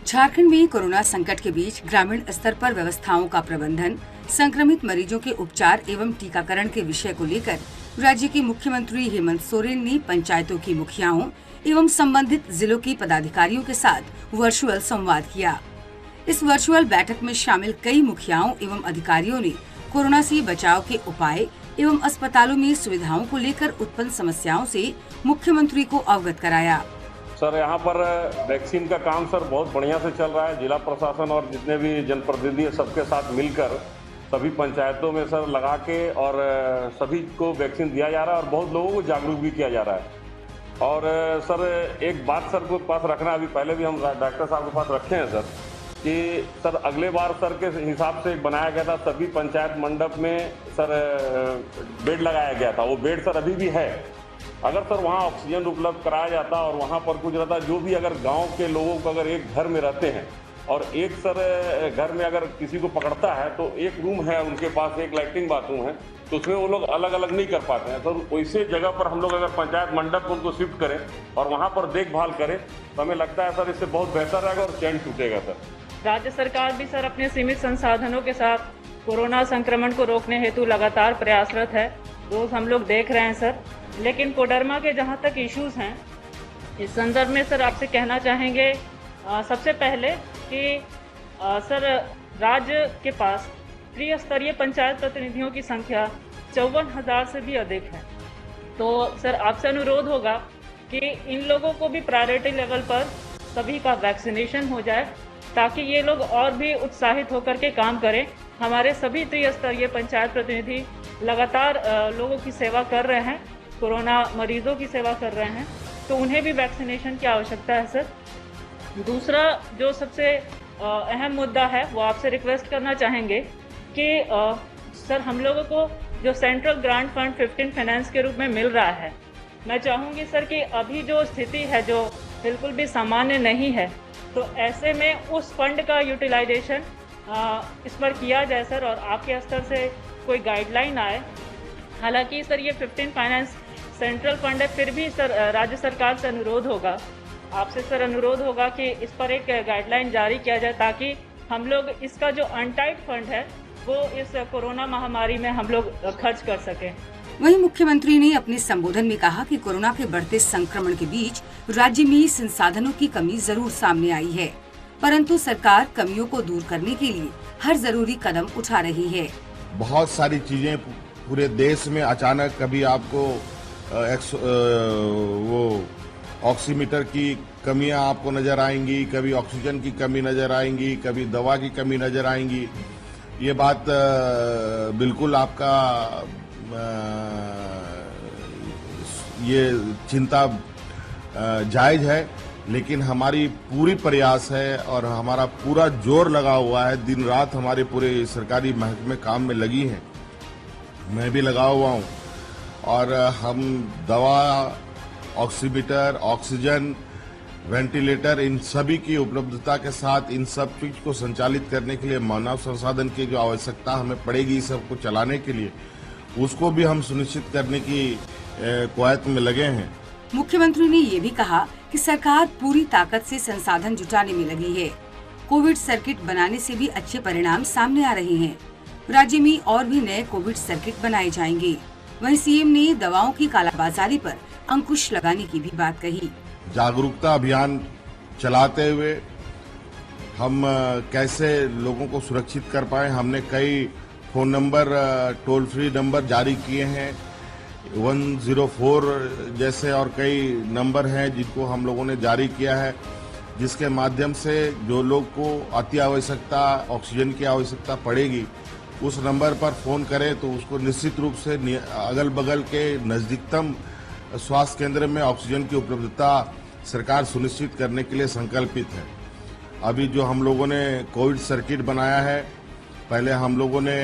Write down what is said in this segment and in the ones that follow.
झारखंड में कोरोना संकट के बीच ग्रामीण स्तर पर व्यवस्थाओं का प्रबंधन, संक्रमित मरीजों के उपचार एवं टीकाकरण के विषय को लेकर राज्य के मुख्यमंत्री हेमंत सोरेन ने पंचायतों की मुखियाओं एवं संबंधित जिलों के पदाधिकारियों के साथ वर्चुअल संवाद किया। इस वर्चुअल बैठक में शामिल कई मुखियाओं एवं अधिकारियों ने कोरोना से बचाव के उपाय एवं अस्पतालों में सुविधाओं को लेकर उत्पन्न समस्याओं से मुख्यमंत्री को अवगत कराया। सर, यहाँ पर वैक्सीन का काम सर बहुत बढ़िया से चल रहा है। जिला प्रशासन और जितने भी जनप्रतिनिधि हैं सबके साथ मिलकर सभी पंचायतों में सर लगा के और सभी को वैक्सीन दिया जा रहा है और बहुत लोगों को जागरूक भी किया जा रहा है। और सर एक बात सर को पास रखना, अभी पहले भी हम डॉक्टर साहब के पास रखे हैं सर, कि सर अगले बार सर के हिसाब से बनाया गया था, सभी पंचायत मंडप में सर बेड लगाया गया था। वो बेड सर अभी भी है। अगर सर वहाँ ऑक्सीजन उपलब्ध कराया जाता और वहाँ पर कुछ रहता, जो भी अगर गांव के लोगों को अगर एक घर में रहते हैं और एक सर घर में अगर किसी को पकड़ता है तो एक रूम है उनके पास, एक लैट्रिन बाथरूम है, तो उसमें वो लोग अलग अलग नहीं कर पाते हैं। तो वैसे जगह पर हम लोग अगर पंचायत मंडप को उनको शिफ्ट करें और वहाँ पर देखभाल करें तो हमें लगता है सर इससे बहुत बेहतर रहेगा और चैन टूटेगा। सर राज्य सरकार भी सर अपने सीमित संसाधनों के साथ कोरोना संक्रमण को रोकने हेतु लगातार प्रयासरत है। रोज हम लोग देख रहे हैं सर। लेकिन कोडरमा के जहां तक इश्यूज हैं, इस संदर्भ में सर आपसे कहना चाहेंगे सबसे पहले कि सर राज्य के पास त्रिस्तरीय पंचायत प्रतिनिधियों की संख्या 54,000 से भी अधिक है। तो सर आपसे अनुरोध होगा कि इन लोगों को भी प्रायोरिटी लेवल पर सभी का वैक्सीनेशन हो जाए ताकि ये लोग और भी उत्साहित होकर के काम करें। हमारे सभी त्रिस्तरीय पंचायत प्रतिनिधि लगातार लोगों की सेवा कर रहे हैं, कोरोना मरीजों की सेवा कर रहे हैं, तो उन्हें भी वैक्सीनेशन की आवश्यकता है सर। दूसरा जो सबसे अहम मुद्दा है वो आपसे रिक्वेस्ट करना चाहेंगे कि सर हम लोगों को जो सेंट्रल ग्रांट फंड 15 फाइनेंस के रूप में मिल रहा है, मैं चाहूँगी सर कि अभी जो स्थिति है जो बिल्कुल भी सामान्य नहीं है, तो ऐसे में उस फंड का यूटिलाइजेशन इस पर किया जाए सर और आपके स्तर से कोई गाइडलाइन आए। हालांकि सर ये 15 फाइनेंस सेंट्रल फंड है, फिर भी सर राज्य सरकार से अनुरोध होगा, आपसे सर अनुरोध होगा कि इस पर एक गाइडलाइन जारी किया जाए ताकि हम लोग इसका जो अनटाइड फंड है वो इस कोरोना महामारी में हम लोग खर्च कर सकें। वहीं मुख्यमंत्री ने अपने संबोधन में कहा कि कोरोना के बढ़ते संक्रमण के बीच राज्य में संसाधनों की कमी जरूर सामने आई है, परंतु सरकार कमियों को दूर करने के लिए हर जरूरी कदम उठा रही है। बहुत सारी चीजें पूरे देश में अचानक, कभी आपको वो ऑक्सीमीटर की कमियां आपको नजर आएंगी, कभी ऑक्सीजन की कमी नजर आएंगी, कभी दवा की कमी नजर आएंगी। ये बात बिल्कुल आपका ये चिंता जायज है, लेकिन हमारी पूरी प्रयास है और हमारा पूरा जोर लगा हुआ है। दिन रात हमारे पूरे सरकारी महकमे काम में लगी हैं, मैं भी लगा हुआ हूं और हम दवा, ऑक्सीमीटर, ऑक्सीजन, वेंटिलेटर, इन सभी की उपलब्धता के साथ इन सब चीज को संचालित करने के लिए मानव संसाधन की जो आवश्यकता हमें पड़ेगी इस सबको चलाने के लिए, उसको भी हम सुनिश्चित करने की कवायद में लगे हैं। मुख्यमंत्री ने ये भी कहा कि सरकार पूरी ताकत से संसाधन जुटाने में लगी है। कोविड सर्किट बनाने से भी अच्छे परिणाम सामने आ रहे हैं। राज्य में और भी नए कोविड सर्किट बनाए जाएंगे। वहीं सीएम ने दवाओं की कालाबाजारी पर अंकुश लगाने की भी बात कही। जागरूकता अभियान चलाते हुए हम कैसे लोगों को सुरक्षित कर पाए, हमने कई phone number, toll free number जारी किए हैं, 104 जैसे और कई नंबर हैं जिनको हम लोगों ने जारी किया है, जिसके माध्यम से जो लोग को अति आवश्यकता ऑक्सीजन की आवश्यकता पड़ेगी उस नंबर पर फोन करें तो उसको निश्चित रूप से अगल बगल के नजदीकतम स्वास्थ्य केंद्र में ऑक्सीजन की उपलब्धता सरकार सुनिश्चित करने के लिए संकल्पित है। अभी जो हम लोगों ने कोविड सर्किट बनाया है, पहले हम लोगों ने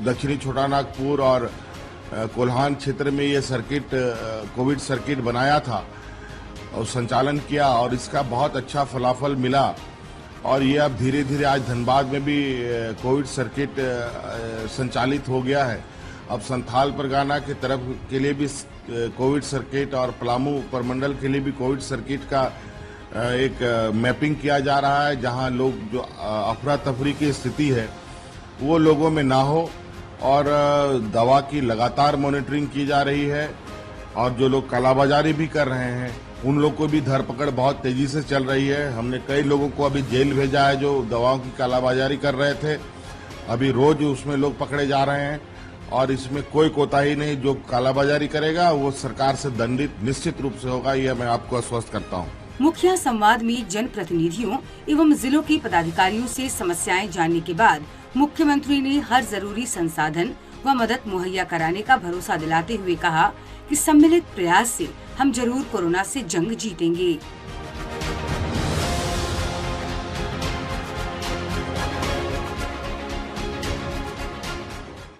दक्षिणी छोटानागपुर और कोल्हान क्षेत्र में ये सर्किट, कोविड सर्किट बनाया था और संचालन किया और इसका बहुत अच्छा फलाफल मिला और ये अब धीरे धीरे आज धनबाद में भी कोविड सर्किट संचालित हो गया है। अब संथाल परगना की तरफ के लिए भी कोविड सर्किट और पलामू प्रमंडल के लिए भी कोविड सर्किट का एक मैपिंग किया जा रहा है, जहां लोग जो अफरा तफरी की स्थिति है वो लोगों में ना हो, और दवा की लगातार मॉनिटरिंग की जा रही है। और जो लोग कालाबाजारी भी कर रहे हैं उन लोग को भी धरपकड़ बहुत तेजी से चल रही है। हमने कई लोगों को अभी जेल भेजा है जो दवाओं की कालाबाजारी कर रहे थे। अभी रोज उसमें लोग पकड़े जा रहे हैं और इसमें कोई कोताही नहीं। जो कालाबाजारी करेगा वो सरकार से दंडित निश्चित रूप से होगा, यह मैं आपको आश्वस्त करता हूँ। मुखिया संवाद में जनप्रतिनिधियों एवं जिलों के पदाधिकारियों से समस्याएं जानने के बाद मुख्यमंत्री ने हर जरूरी संसाधन व मदद मुहैया कराने का भरोसा दिलाते हुए कहा कि सम्मिलित प्रयास से हम जरूर कोरोना से जंग जीतेंगे।